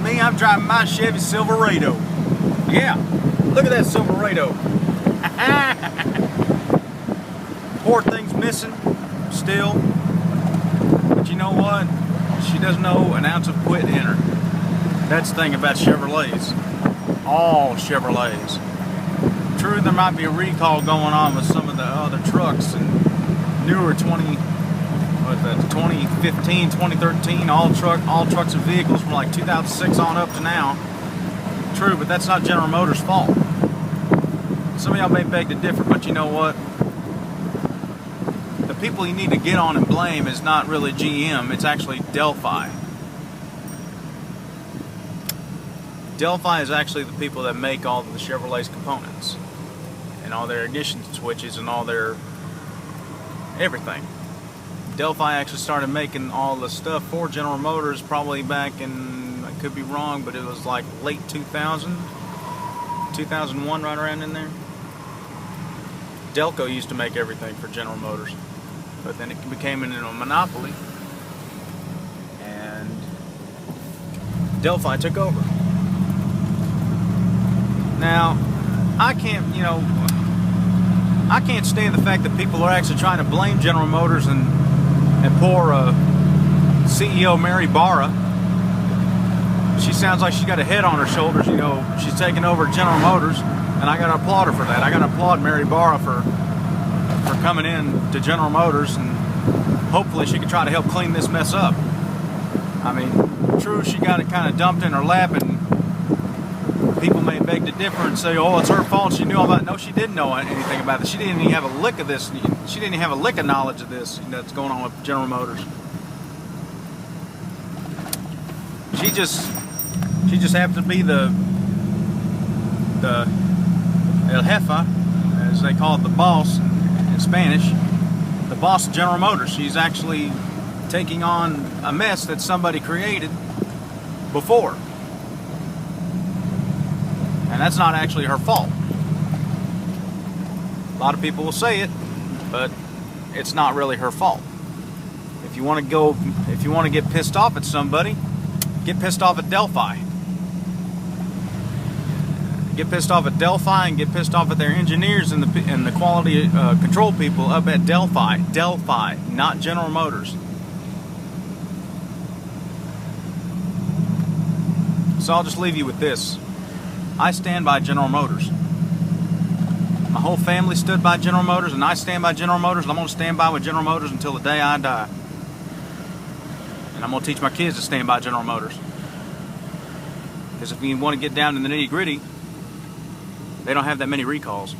Me, I'm driving my Chevy Silverado. Yeah, look at that Silverado. Poor thing's missing still, but you know what? She doesn't know an ounce of quit in her. That's the thing about Chevrolets. All Chevrolets. True, there might be a recall going on with some of the other trucks and newer 2015, 2013, all trucks and vehicles from like 2006 on up to now. True, but that's not General Motors' fault. Some of y'all may beg to differ, but you know what? The people you need to get on and blame is not really GM, it's actually Delphi. Delphi is actually the people that make all of the Chevrolet's components and all their ignition switches and all their everything. Delphi actually started making all the stuff for General Motors probably back in, I could be wrong, but it was like late 2000, 2001, right around in there. Delco used to make everything for General Motors, but then it became a monopoly and Delphi took over. Now, I can't stand the fact that people are actually trying to blame General Motors and poor CEO Mary Barra. She sounds like she's got a head on her shoulders. You know, she's taking over General Motors, and I got to applaud her for that. I got to applaud Mary Barra for coming in to General Motors, and hopefully she can try to help clean this mess up. I mean, true, she got it kind of dumped in her lap, and people may beg to differ and say, oh, it's her fault, she knew all about it. No, she didn't know anything about it. She didn't even have a lick of this. She didn't even have a lick of knowledge of this that's going on with General Motors. She just happened to be the El Jefa, as they call it, the boss in Spanish, the boss of General Motors. She's actually taking on a mess that somebody created before. And that's not actually her fault. A lot of people will say it, but it's not really her fault. If you want to get pissed off at somebody, get pissed off at Delphi. Get pissed off at Delphi and get pissed off at their engineers and the quality control people up at Delphi. Delphi, not General Motors. So I'll just leave you with this. I stand by General Motors. My whole family stood by General Motors, and I stand by General Motors, and I'm going to stand by with General Motors until the day I die. And I'm going to teach my kids to stand by General Motors. Because if you want to get down to the nitty-gritty, they don't have that many recalls.